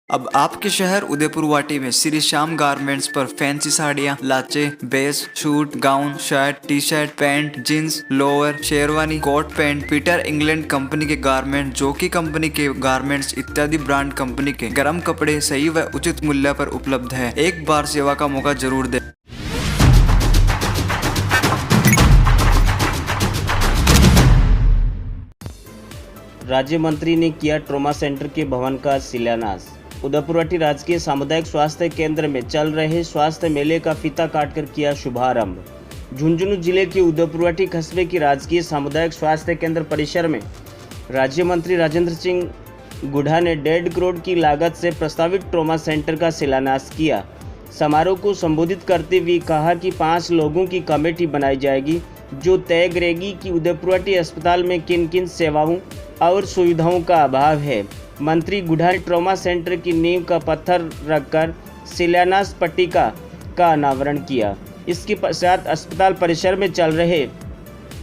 अब आपके शहर उदयपुर वाटी में श्री श्याम गारमेंट्स पर फैंसी साड़ियाँ, लाचे, बेस, suit, gown, shirt, T shirt, pant, jeans, lower, sherwani, coat pant, Peter England company के गारमेंट, जोकी कंपनी के गारमेंट्स इत्यादि ब्रांड कंपनी के गर्म कपड़े सही व उचित मूल्य पर उपलब्ध है। एक बार सेवा का मौका जरूर दे। राज्य मंत्री ने किया ट्रॉमा सेंटर के भवन का शिलान्यास। उदयपुरवाटी राजकीय सामुदायिक स्वास्थ्य केंद्र में चल रहे स्वास्थ्य मेले का फीता काटकर किया शुभारंभ। झुंझुनू जिले के उदयपुरवाटी कस्बे की राजकीय सामुदायिक स्वास्थ्य केंद्र परिसर में राज्य मंत्री राजेंद्र सिंह गुढ़ा ने 1.5 करोड़ की लागत से प्रस्तावित ट्रॉमा सेंटर का शिलान्यास किया। समारोह को संबोधित करते हुए कहा कि 5 लोगों की कमेटी बनाई जाएगी जो तय करेगी कि उदयपुरवाटी अस्पताल में किन किन सेवाओं और सुविधाओं का अभाव है। मंत्री गुढ़ा ने ट्रॉमा सेंटर की नींव का पत्थर रखकर शिलान्यास पट्टिका का अनावरण किया। इसके पश्चात अस्पताल परिसर में चल रहे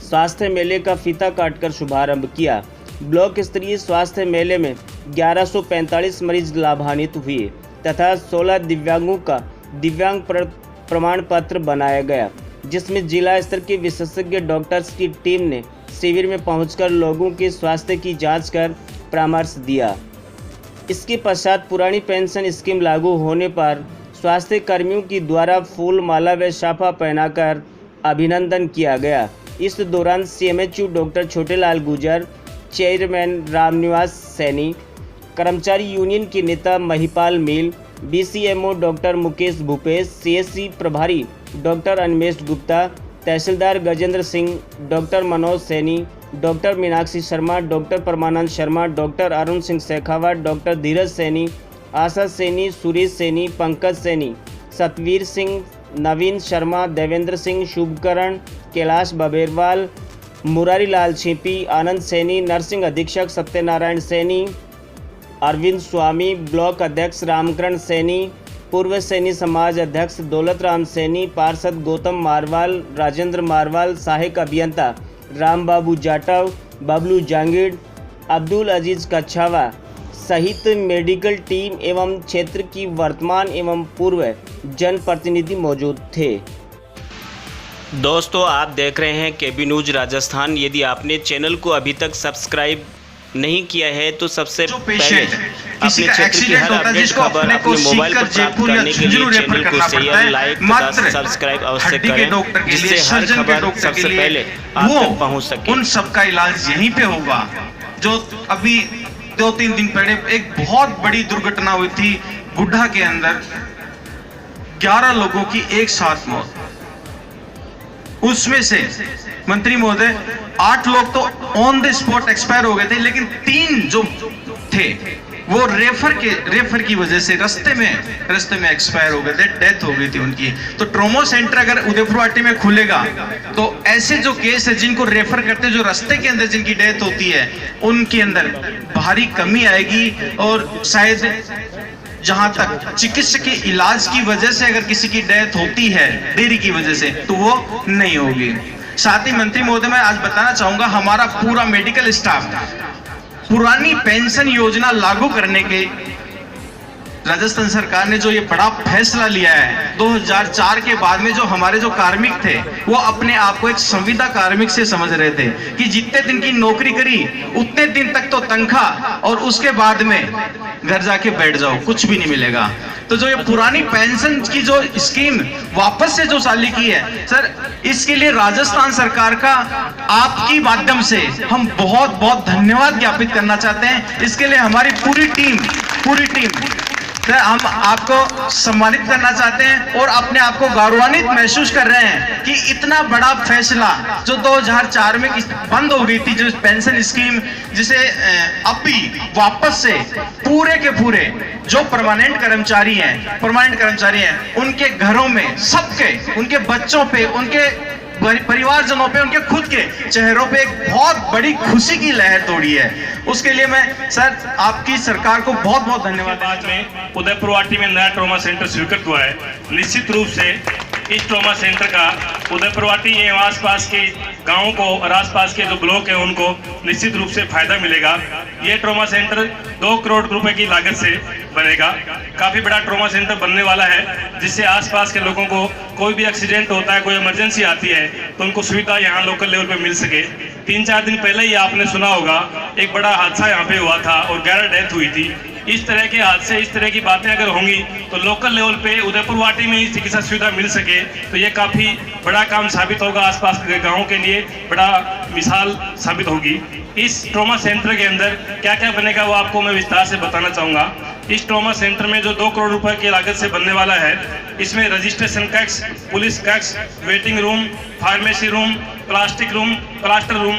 स्वास्थ्य मेले का फीता काटकर शुभारंभ किया। ब्लॉक स्तरीय स्वास्थ्य मेले में 1145 मरीज लाभान्वित हुए तथा 16 दिव्यांगों का दिव्यांग प्रमाण पत्र बनाया गया, जिसमें जिला स्तर के विशेषज्ञ डॉक्टर्स की टीम ने शिविर में पहुंचकर लोगों के स्वास्थ्य की जांच कर परामर्श दिया। इसके पश्चात पुरानी पेंशन स्कीम लागू होने पर स्वास्थ्य कर्मियों की द्वारा फूल माला व साफा पहनाकर अभिनंदन किया गया। इस दौरान CMHU doctor Chhotelal Gurjar, chairman Ramniwas Saini, कर्मचारी यूनियन के नेता Mahipal Meel, BCMO doctor Mukesh Bhupesh, CSC प्रभारी डॉक्टर अनिमेश गुप्ता, तहसीलदार Gajendra Singh, doctor Manoj Saini, doctor Meenakshi Sharma, doctor Parmanand Sharma, doctor Arun Singh Shekhawat, doctor Dheeraj Saini, Asha Saini, Suresh Saini, Pankaj Saini, Satveer Singh, Naveen Sharma, Devendra Singh, Shubhkaran, Kailash Baberwal, Murari Lal Chhipi, Anand Saini, nursing अधीक्षक सत्यनारायण सैनी, अरविंद स्वामी, ब्लॉक अध्यक्ष रामकरण सैनी, पूर्व सैनी समाज अध्यक्ष दौलत राम सैनी, पार्षद गौतम मारवाल, राजेंद्र मारवाल, सहायक अभियंता राम बाबू जाटव, बबलू जांगीड़, अब्दुल अजीज कच्छावा सहित मेडिकल टीम एवं क्षेत्र की वर्तमान एवं पूर्व जनप्रतिनिधि मौजूद थे। दोस्तों, आप देख रहे हैं KB न्यूज राजस्थान। यदि आपने चैनल को अभी तक सब्सक्राइब नहीं किया है तो सबसे पहले अपने क्षेत्र की हर अपडेट खबर अपने मोबाइल पर प्राप्त करने के लिए चैनल को शेयर, लाइक तथा सब्सक्राइब अवश्य करें, जिससे हर खबर सबसे पहले आप तक पहुंच सके। उन सबका इलाज यहीं पे होगा। जो अभी 2-3 दिन पहले एक बहुत बड़ी दुर्घटना हुई थी गुड्ढा के अंदर, 11 लोगों की एक साथ मौत। उसमें से मंत्री महोदय 8 लोग तो ऑन द स्पॉट एक्सपायर हो गए थे, लेकिन 3 जो थे वो रेफर की वजह से रास्ते में एक्सपायर हो गए थे, डेथ हो गई थी उनकी। तो ट्रॉमा सेंटर अगर उदयपुरवाटी में खुलेगा तो ऐसे जो केस है जिनको रेफर करते, जो रास्ते के अंदर जिनकी डेथ होती है, उनके अंदर भारी कमी आएगी। और शायद जहां तक चिकित्सकीय इलाज की वजह से अगर किसी की डेथ होती है देरी की वजह से, तो वो नहीं होगी। साथ ही मंत्री महोदय, मैं आज बताना चाहूंगा, हमारा पूरा मेडिकल स्टाफ पुरानी पेंशन योजना लागू करने के राजस्थान सरकार ने जो ये बड़ा फैसला लिया है, 2004 के बाद में जो हमारे जो कार्मिक थे वो अपने आप को एक संविदा कार्मिक से समझ रहे थे कि जितने दिन की नौकरी करी उतने दिन तक तो तनख्वाह, और उसके बाद में घर जाके बैठ जाओ, कुछ भी नहीं मिलेगा। तो जो ये पुरानी पेंशन की जो स्कीम वापस से जो चालू की है सर, इसके लिए राजस्थान सरकार का आपकी माध्यम से हम बहुत बहुत धन्यवाद ज्ञापित करना चाहते हैं। इसके लिए हमारी पूरी टीम सर, हम आपको सम्मानित करना चाहते हैं और अपने आप को गौरवान्वित महसूस कर रहे हैं कि इतना बड़ा फैसला जो 2004 में बंद हो गई थी, जो पेंशन स्कीम, जिसे अब भी वापस से पूरे के पूरे जो परमानेंट कर्मचारी हैं उनके घरों में, सबके, उनके बच्चों पे, उनके परिवारजनों पे, उनके खुद के चेहरों पे एक बहुत बड़ी खुशी की लहर दौड़ी है। उसके लिए मैं सर आपकी सरकार को बहुत बहुत धन्यवाद। बाद में उदयपुरवाटी में नया ट्रॉमा सेंटर स्वीकृत हुआ है। निश्चित रूप से इस ट्रॉमा सेंटर का उदयपुरवाटी एवं आसपास के गांवों को और आसपास के जो ब्लॉक है उनको निश्चित रूप से फायदा मिलेगा। ये ट्रॉमा सेंटर 2 करोड़ रुपए की लागत से बनेगा। काफ़ी बड़ा ट्रॉमा सेंटर बनने वाला है, जिससे आसपास के लोगों को कोई भी एक्सीडेंट होता है, कोई इमरजेंसी आती है, तो उनको सुविधा यहाँ लोकल लेवल पे मिल सके। 3-4 दिन पहले ही आपने सुना होगा एक बड़ा हादसा यहाँ पे हुआ था और 11 डेथ हुई थी। इस तरह के हादसे, इस तरह की बातें अगर होंगी तो लोकल लेवल पे उदयपुर वाटी में ही चिकित्सा सुविधा मिल सके तो ये काफ़ी बड़ा काम साबित होगा, आसपास के गाँव के लिए बड़ा मिसाल साबित होगी। इस ट्रॉमा सेंटर के अंदर क्या क्या बनेगा वो आपको मैं विस्तार से बताना चाहूँगा। इस ट्रॉमा सेंटर में जो 2 करोड़ रुपए की लागत से बनने वाला है, इसमें रजिस्ट्रेशन कक्ष, पुलिस कक्ष, waiting room, pharmacy room, plastic room, plaster room,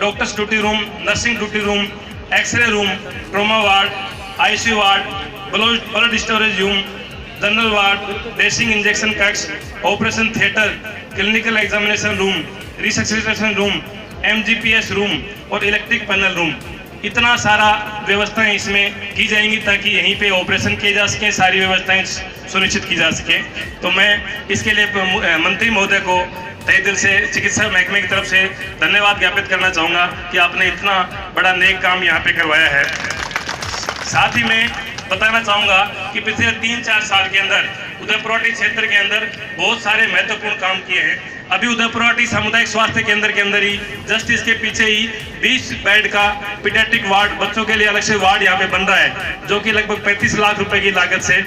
doctors duty room, nursing duty room, X ray room, trauma ward, ICU ward, blood storage room, general ward, dressing injection कक्ष, operation theatre, clinical examination room, resuscitation room, MGPS room और electric panel room. इतना सारा व्यवस्थाएं इसमें की जाएंगी ताकि यहीं पे ऑपरेशन किए जा सके, सारी व्यवस्थाएं सुनिश्चित की जा सके। तो मैं इसके लिए मंत्री महोदय को तहे दिल से चिकित्सा महकमे की तरफ से धन्यवाद ज्ञापित करना चाहूँगा कि आपने इतना बड़ा नेक काम यहाँ पे करवाया है। साथ ही मैं बताना चाहूँगा कि पिछले 3-4 साल के अंदर उदयपुरवाटी क्षेत्र के अंदर बहुत सारे महत्वपूर्ण काम किए हैं। अभी उदयपुरवाटी सामुदायिक स्वास्थ्य केंद्र के अंदर ही जस्ट इसके पीछे ही 20 बेड का पीडियाट्रिक वार्ड, बच्चों के लिए अलग से वार्ड यहाँ पे बन रहा है, जो कि लगभग 35 लाख रुपए की लागत से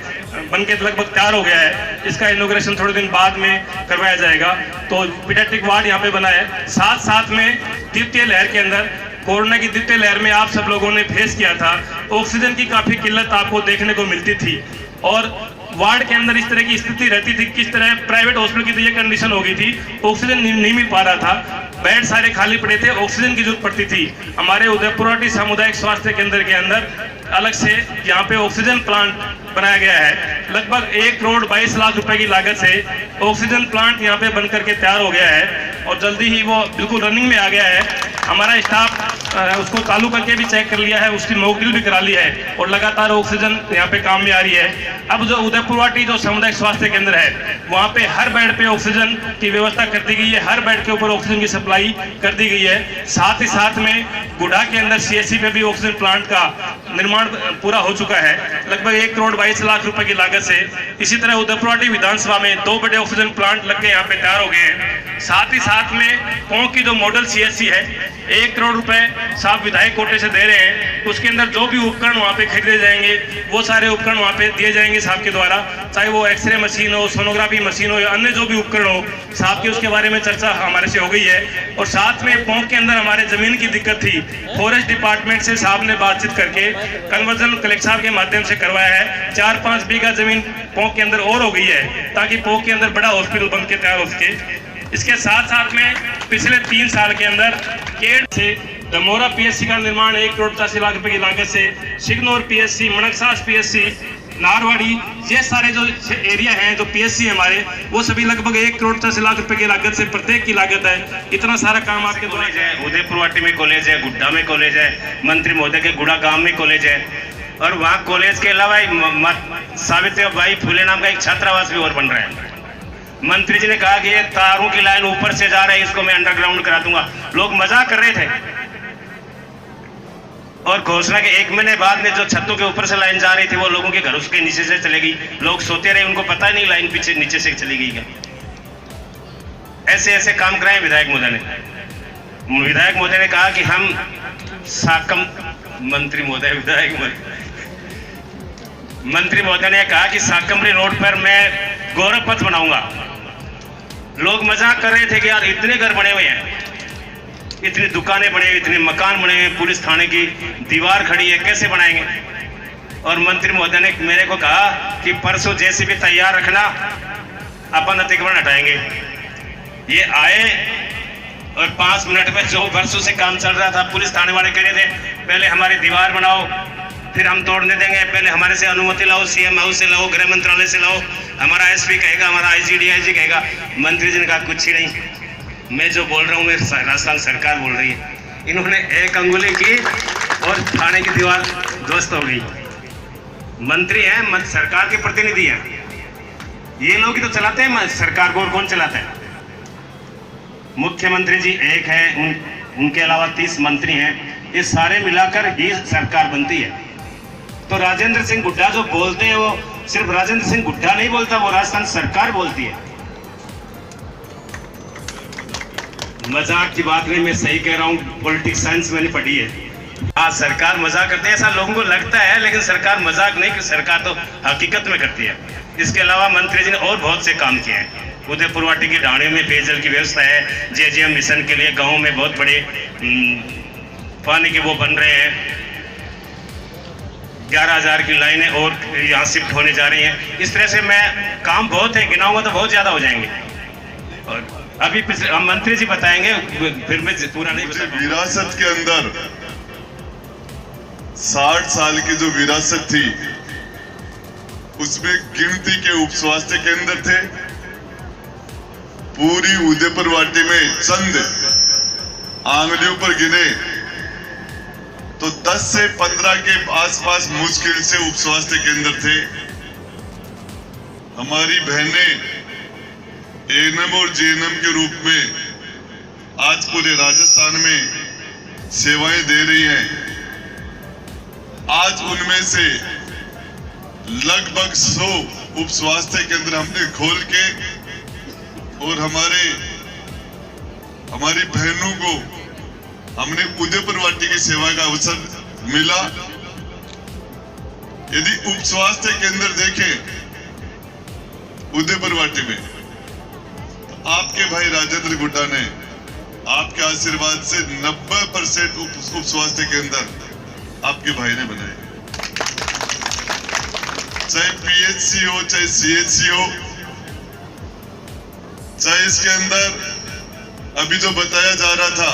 बनके लगभग तैयार हो गया है। इसका इनॉग्रेशन थोड़े दिन बाद में करवाया जाएगा। तो पीडियाट्रिक वार्ड यहाँ पे बना है। साथ में द्वितीय लहर के अंदर, कोरोना की द्वितीय लहर में आप सब लोगों ने फेस किया था, ऑक्सीजन की काफ़ी किल्लत आपको देखने को मिलती थी और वार्ड के अंदर इस तरह की स्थिति रहती थी, किस तरह प्राइवेट हॉस्पिटल की तो ये कंडीशन हो गई थी, ऑक्सीजन नहीं मिल पा रहा था, बेड सारे खाली पड़े थे, ऑक्सीजन की जरूरत पड़ती थी। हमारे उदयपुरवाटी सामुदायिक स्वास्थ्य केंद्र के अंदर अलग से यहाँ पे ऑक्सीजन प्लांट बनाया गया है। लगभग 1 करोड़ 22 लाख रुपए की लागत से ऑक्सीजन प्लांट यहाँ पे बन करके तैयार हो गया है और जल्दी ही वो बिल्कुल रनिंग में आ गया है। हमारा स्टाफ उसको चालू करके भी चेक कर लिया है, उसकी मॉक ड्रिल भी करा ली है और लगातार ऑक्सीजन यहाँ पे काम में आ रही है। अब जो उदयपुरवाटी जो सामुदायिक स्वास्थ्य केंद्र है, वहाँ पे हर बेड पे ऑक्सीजन की व्यवस्था कर दी गई है, हर बेड के ऊपर ऑक्सीजन की सप्लाई कर दी गई है। साथ ही साथ में गुढ़ा के अंदर CSC पे भी ऑक्सीजन प्लांट का निर्माण पूरा हो चुका है, लगभग 1 करोड़ 22 लाख रुपए की लागत से। इसी तरह उदयपुरवाटी विधानसभा में 2 बड़े ऑक्सीजन प्लांट लग के यहाँ पे तैयार हो गए हैं। साथ ही साथ में पोंक की जो मॉडल CSC है, 1 करोड़ रुपए साहब विधायक कोटे से दे रहे हैं। उसके अंदर जो भी उपकरण वहाँ पे खरीदे जाएंगे, वो सारे उपकरण वहाँ पे दिए जाएंगे साहब के द्वारा, चाहे वो एक्सरे मशीन हो, सोनोग्राफी मशीन हो या अन्य जो भी उपकरण हो, साहब की उसके बारे में चर्चा हमारे से हो गई है। और साथ में पोंक के अंदर हमारे जमीन की दिक्कत थी, फॉरेस्ट डिपार्टमेंट से साहब ने बातचीत करके कन्वर्जन कलेक्टर साहब के माध्यम से करवाया है। 4-5 बीघा जमीन पोंक के अंदर और हो गई है ताकि पोंक के अंदर बड़ा हॉस्पिटल बन के तैयार हो सके। इसके साथ में पिछले 3 साल के अंदर केड से दमोरा PSC का निर्माण 1 करोड़ 85 लाख रुपए की लागत से, शिगनौर PSC, मणकसास PSC, नारवाड़ी, ये सारे जो एरिया हैं जो PSC हमारे, वो सभी लगभग 1 करोड़ 85 लाख रुपए की लागत से प्रत्येक की लागत है। इतना सारा काम आपके कॉलेज है, उदयपुरवाटी में कॉलेज है, गुड्डा में कॉलेज है, मंत्री महोदय के गुड़ा गांव में कॉलेज है और वहाँ कॉलेज के अलावा सावित्रीबाई फुले नाम का एक छात्रावास भी और बन रहा है। मंत्री जी ने कहा कि ये तारों की लाइन ऊपर से जा रही है, इसको मैं अंडरग्राउंड करा दूंगा। लोग मजाक कर रहे थे और घोषणा के 1 महीने बाद में जो छतों के ऊपर से लाइन जा रही थी वो लोगों के घर उसके नीचे से चलेगी। लोग सोते रहे, उनको पता ही नहीं लाइन पीछे नीचे से चली गई क्या। ऐसे काम कराए विधायक महोदय ने। विधायक महोदय ने कहा कि हम साकम मंत्री महोदय ने कहा कि साकमरी रोड पर मैं गौरव पथ बनाऊंगा। लोग मजाक कर रहे थे कि यार इतने घर बने हुए हैं, इतनी दुकानें बने हुई, इतने मकान बने हुए, पुलिस थाने की दीवार खड़ी है, कैसे बनाएंगे। और मंत्री महोदय ने मेरे को कहा कि परसों JCB तैयार रखना, अपन अतिक्रमण हटाएंगे। ये आए और 5 मिनट में जो वर्षों से काम चल रहा था, पुलिस थाने वाले कह रहे थे पहले हमारी दीवार बनाओ फिर हम तोड़ने देंगे, पहले हमारे से अनुमति लाओ, CM हाउस से लाओ, गृह मंत्रालय से लाओ, हमारा SP कहेगा, हमारा IG कहेगा। मंत्री जी ने कहा कुछ ही नहीं, मैं जो बोल रहा हूँ मैं राजस्थान सरकार बोल रही है। इन्होंने 1 अंगुली की और थाने की दीवार ध्वस्त हो गई। मंत्री हैं, सरकार के प्रतिनिधि हैं, ये लोग ही तो चलाते हैं सरकार को, और कौन चलाता है। मुख्यमंत्री जी एक है, उनके अलावा 30 मंत्री हैं, ये सारे मिलाकर ही सरकार बनती है। तो राजेंद्र सिंह हुड्डा जो बोलते हैं वो सिर्फ राजेंद्र सिंह हुड्डा नहीं बोलता, वो राजस्थान सरकार बोलती है। मजाक की बात नहीं, मैं सही कह रहा हूँ, पॉलिटिक्स साइंस मैंने पढ़ी है। हाँ, सरकार मजाक करती है ऐसा लोगों को लगता है, लेकिन सरकार मजाक नहीं, सरकार तो हकीकत में करती है। इसके अलावा मंत्री जी ने और बहुत से काम किए हैं। उदयपुर वाटी की ढाणियों में पेयजल की व्यवस्था है, जेजेएम मिशन के लिए गाँव में बहुत बड़े पानी के वो बन रहे हैं, 11,000 की लाइनें और यहाँ शिफ्ट होने जा रही हैं। इस तरह से मैं काम बहुत है, गिनाऊंगा तो बहुत ज़्यादा हो जाएंगे, और अभी हम मंत्री जी बताएंगे, फिर मैं पूरा नहीं बता। विरासत के अंदर 60 साल की जो विरासत थी उसमें गिनती के उप स्वास्थ्य केंद्र थे। पूरी उदयपुर वाटी में चंद आंगलियों पर गिने तो 10 से 15 के आसपास मुश्किल से उप स्वास्थ्य केंद्र थे। हमारी बहनें एएनएम और जेएनएम के रूप में आज पूरे राजस्थान में सेवाएं दे रही हैं। आज उनमें से लगभग 100 उप स्वास्थ्य केंद्र हमने खोल के और हमारी बहनों को हमने उदयपुर वाटी की सेवा का अवसर मिला। यदि उप स्वास्थ्य केंद्र देखें उदयपुर वाटी में, आपके भाई राजेंद्र हुड्डा ने आपके आशीर्वाद से 90% उप स्वास्थ्य केंद्र आपके भाई ने बनाए, चाहे पीएचसी हो चाहे सीएचसी हो, चाहे इसके अंदर अभी जो बताया जा रहा था,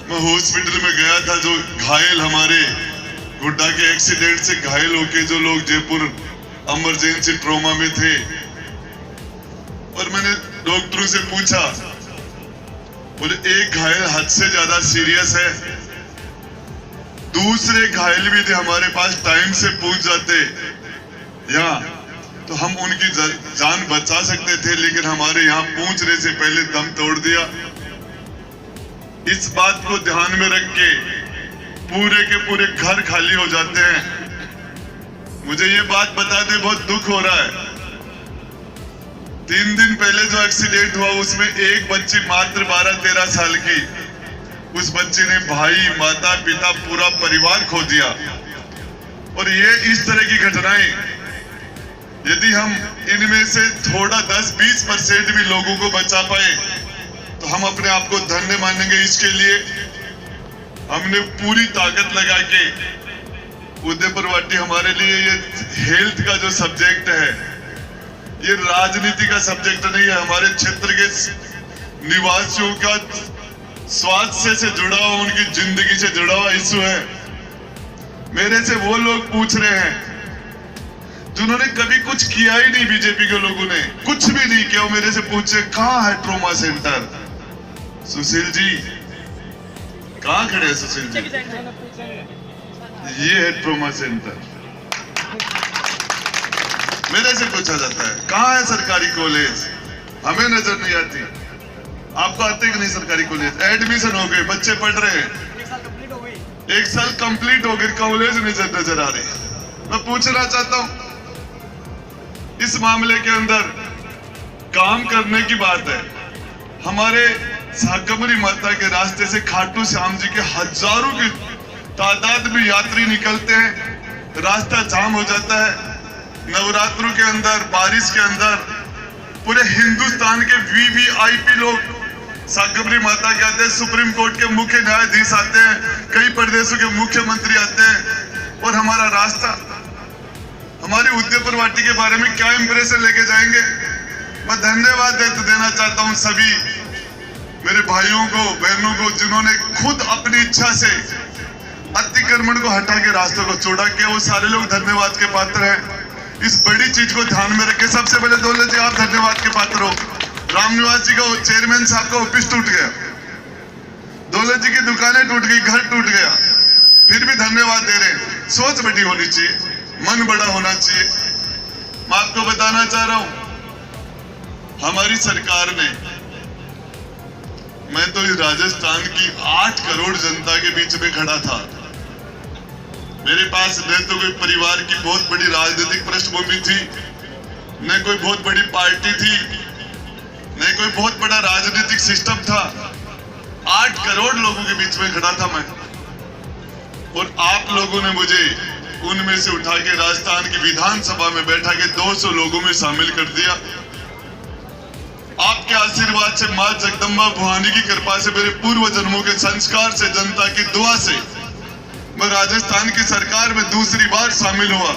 मैं हॉस्पिटल में गया था, जो घायल हमारे हुड्डा के एक्सीडेंट से घायल होके जो लोग जयपुर इमरजेंसी ट्रॉमा में थे, और मैंने डॉक्टरों से पूछा, बोले एक घायल हद से ज्यादा सीरियस है, दूसरे घायल भी थे हमारे पास, टाइम से पहुंच जाते यहाँ तो हम उनकी जान बचा सकते थे, लेकिन हमारे यहाँ पहुंचने से पहले दम तोड़ दिया। इस बात को ध्यान में रख के पूरे के पूरे घर खाली हो जाते हैं। मुझे ये बात बताते बहुत दुख हो रहा है। 3 दिन पहले जो एक्सीडेंट हुआ उसमें एक बच्ची मात्र 12-13 साल की, उस बच्ची ने भाई, माता, पिता, पूरा परिवार खो दिया। और ये इस तरह की घटनाएं यदि हम इनमें से थोड़ा 10-20% भी लोगों को बचा पाए तो हम अपने आप को धन्य मानेंगे। इसके लिए हमने पूरी ताकत लगा के उदयपुर वाटी हमारे लिए ये हेल्थ का जो सब्जेक्ट है, ये राजनीति का सब्जेक्ट नहीं है, हमारे क्षेत्र के निवासियों का स्वास्थ्य से जुड़ा हुआ, उनकी जिंदगी से जुड़ा हुआ इशू है। मेरे से वो लोग पूछ रहे हैं जिन्होंने कभी कुछ किया ही नहीं, बीजेपी के लोगों ने कुछ भी नहीं किया, वो मेरे से पूछे कहाँ है ट्रोमा सेंटर। सुशील जी कहाँ खड़े हैं? सुशील जी, ये है ट्रोमा सेंटर। मेरे से पूछा जाता है कहाँ है सरकारी कॉलेज, हमें नजर नहीं आती। आपको आते कि नहीं सरकारी कॉलेज? एडमिशन हो गए, बच्चे पढ़ रहे हैं, 1 साल कंप्लीट हो गए, कॉलेज नजर आ रही है। मैं पूछना चाहता हूं, इस मामले के अंदर काम करने की बात है। हमारे शाकंभरी माता के रास्ते से खाटू श्याम जी के हजारों की तादाद में यात्री निकलते हैं, रास्ता जाम हो जाता है। नवरात्रों के अंदर, बारिश के अंदर पूरे हिंदुस्तान के वीवीआईपी लोग शाकंभरी माता के आते हैं, सुप्रीम कोर्ट के मुख्य न्यायाधीश आते हैं, कई प्रदेशों के मुख्यमंत्री आते हैं, और हमारा रास्ता, हमारी उदयपुर वाटी के बारे में क्या इंप्रेशन लेके जाएंगे। मैं धन्यवाद देना चाहता हूं सभी मेरे भाइयों को, बहनों को, जिन्होंने खुद अपनी इच्छा से अतिक्रमण को हटा के रास्तों को चौड़ा किया। वो सारे लोग धन्यवाद के पात्र हैं। इस बड़ी चीज को ध्यान में रखे सबसे पहले दौलत जी आप धन्यवाद के पात्र हो। रामनिवास जी का चेयरमैन साहब का ऑफिस टूट गया, दौलत जी की दुकानें टूट गई, घर टूट गया, फिर भी धन्यवाद दे रहे हैं। सोच बड़ी होनी चाहिए, मन बड़ा होना चाहिए। मैं आपको बताना चाह रहा हूं, हमारी सरकार ने, मैं तो इस राजस्थान की 8 करोड़ जनता के बीच में खड़ा था, मेरे पास न तो कोई परिवार की बहुत बड़ी राजनीतिक पृष्ठभूमि थी, न कोई बहुत बड़ी पार्टी थी, न कोई बहुत बड़ा राजनीतिक सिस्टम था। 8 करोड़ लोगों के बीच में खड़ा था मैं, और आप लोगों ने मुझे उनमें से उठा के राजस्थान की विधानसभा में बैठा के 200 लोगों में शामिल कर दिया। आपके आशीर्वाद से, मां जगदम्बा भवानी की कृपा से, मेरे पूर्व जन्मों के संस्कार से, जनता की दुआ से मैं राजस्थान की सरकार में दूसरी बार शामिल हुआ।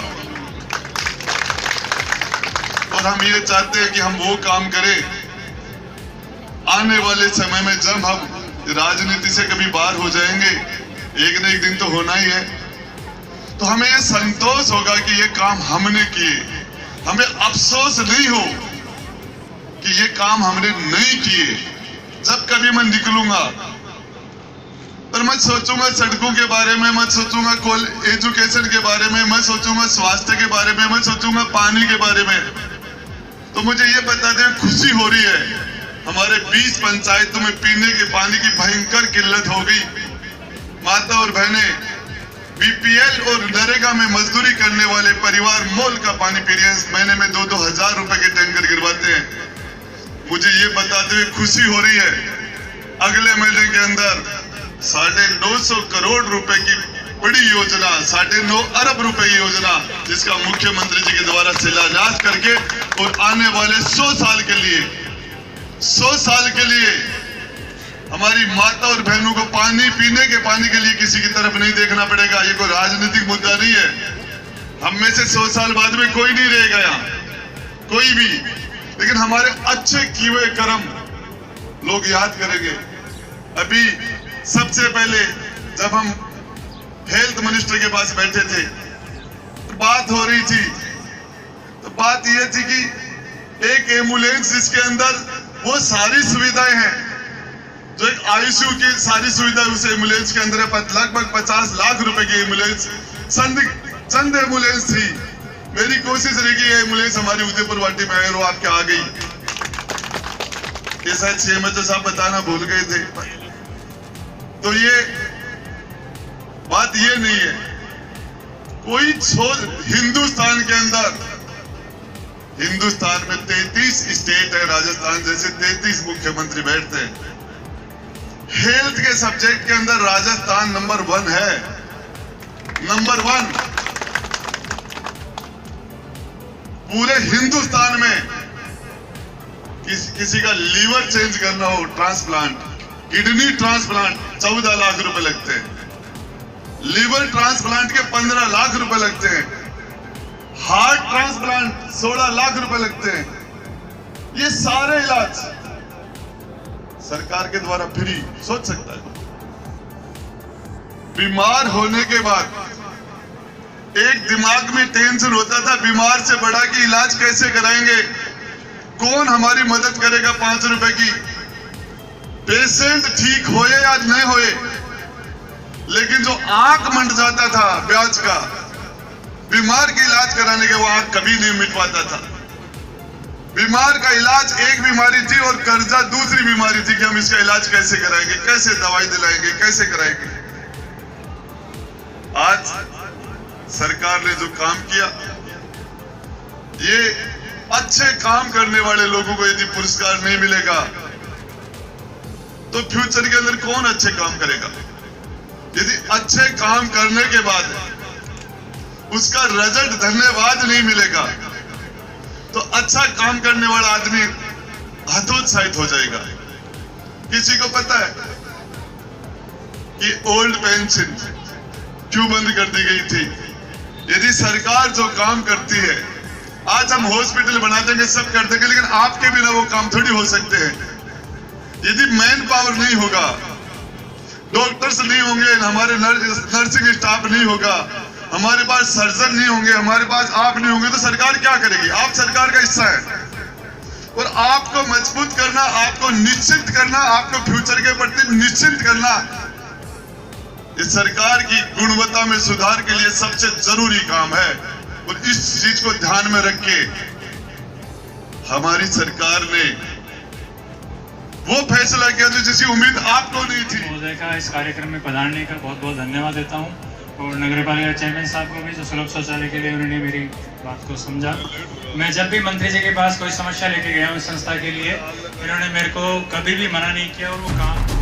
और हम ये चाहते हैं कि हम वो काम करें आने वाले समय में, जब हम राजनीति से कभी बाहर हो जाएंगे, एक न एक दिन तो होना ही है, तो हमें ये संतोष होगा कि ये काम हमने किए। हमें अफसोस नहीं हो कि ये काम हमने नहीं किए। जब कभी मैं निकलूंगा पर मैं सोचूंगा सड़कों के बारे में, मैं सोचूंगा एजुकेशन के बारे में, मैं सोचूंगा स्वास्थ्य के बारे में, मैं सोचूंगा पानी के बारे में, तो मुझे ये बताते हुए खुशी हो रही है हमारे 20 पंचायतों में पीने के पानी की भयंकर किल्लत हो गई। माता और बहनें बीपीएल और नरेगा में मजदूरी करने वाले परिवार मोल का पानी पी रहे हैं, महीने में 2-2 हजार रुपए के टैंकर गिरवाते हैं। मुझे ये बताते हुए खुशी हो रही है अगले महीने के अंदर 950 करोड़ रुपए की बड़ी योजना, 9.5 अरब रुपए की योजना, जिसका मुख्यमंत्री जी के द्वारा शिलान्यास करके और आने वाले 100 साल के लिए हमारी माता और बहनों को पानी, पीने के पानी के लिए किसी की तरफ नहीं देखना पड़ेगा। ये कोई राजनीतिक मुद्दा नहीं है। हम में से 100 साल बाद में कोई नहीं रहेगा यहाँ, कोई भी, लेकिन हमारे अच्छे किए हुए कर्म लोग याद करेंगे। अभी सबसे पहले जब हम हेल्थ मिनिस्टर के पास बैठे थे, बात हो रही थी, तो बात यह थी कि एक एम्बुलेंस जिसके अंदर वो सारी सुविधाएं हैं, जो एक आईसीयू की सारी सुविधा उस एम्बुलेंस के अंदर है, लगभग 50 लाख रुपए की एम्बुलेंस, चंद एम्बुलेंस थी। मेरी कोशिश रही कि ये एम्बुलेंस हमारी उदयपुर वाटी में है, वो आपके आ गई। ये शायद सीएमएच तो साहब बताना भूल गए थे। तो ये बात ये नहीं है, कोई हिंदुस्तान के अंदर, हिंदुस्तान में 33 स्टेट है, राजस्थान जैसे 33 मुख्यमंत्री बैठते हैं। हेल्थ के सब्जेक्ट के अंदर राजस्थान नंबर 1 है, नंबर 1 पूरे हिंदुस्तान में। किसी का लीवर चेंज करना हो, ट्रांसप्लांट, किडनी ट्रांसप्लांट 14 लाख रुपए लगते हैं, लीवर ट्रांसप्लांट के 15 लाख रुपए लगते हैं, हार्ट ट्रांसप्लांट 16 लाख रुपए लगते हैं। ये सारे इलाज सरकार के द्वारा फ्री। सोच सकता है, बीमार होने के बाद एक दिमाग में टेंशन होता था बीमार से बड़ा कि इलाज कैसे कराएंगे, कौन हमारी मदद करेगा 5 रुपए की। पेशेंट ठीक होए या नहीं होए, लेकिन जो आंख मंड जाता था ब्याज का, बीमार के इलाज कराने के, वो आंख कभी नहीं मिट पाता था। बीमार का इलाज एक बीमारी थी और कर्जा दूसरी बीमारी थी कि हम इसका इलाज कैसे कराएंगे, कैसे दवाई दिलाएंगे, कैसे कराएंगे। आज सरकार ने जो काम किया, ये अच्छे काम करने वाले लोगों को यदि पुरस्कार नहीं मिलेगा तो फ्यूचर के अंदर कौन अच्छे काम करेगा। यदि अच्छे काम करने के बाद उसका रिजल्ट धन्यवाद नहीं मिलेगा तो अच्छा काम करने वाला आदमी हतोत्साहित हो जाएगा। किसी को पता है कि ओल्ड पेंशन क्यों बंद कर दी गई थी? यदि सरकार जो काम करती है, आज हम हॉस्पिटल बना देंगे, सब कर देंगे, लेकिन आपके बिना वो काम थोड़ी हो सकते हैं। यदि मैन पावर नहीं होगा, डॉक्टर्स नहीं होंगे, हमारे नर्सिंग स्टाफ नहीं होगा, हमारे पास सर्जन नहीं होंगे, हमारे पास आप नहीं होंगे, तो सरकार क्या करेगी? आप सरकार का हिस्सा है और आपको मजबूत करना, आपको निश्चित करना, आपको फ्यूचर के प्रति निश्चित करना, इस सरकार की गुणवत्ता में सुधार के लिए सबसे जरूरी काम है। और इस चीज को ध्यान में रख के हमारी सरकार ने वो फैसला किया जो जिसकी उम्मीद आपको नहीं थी। महोदय का इस कार्यक्रम में पधारने का बहुत बहुत धन्यवाद देता हूं। और नगर पालिका चेयरमैन साहब को भी जो सुलभ शौचालय के लिए उन्होंने मेरी बात को समझा। मैं जब भी मंत्री जी के पास कोई समस्या लेके गया हूँ इस संस्था के लिए, इन्होंने मेरे को कभी भी मना नहीं किया और वो काम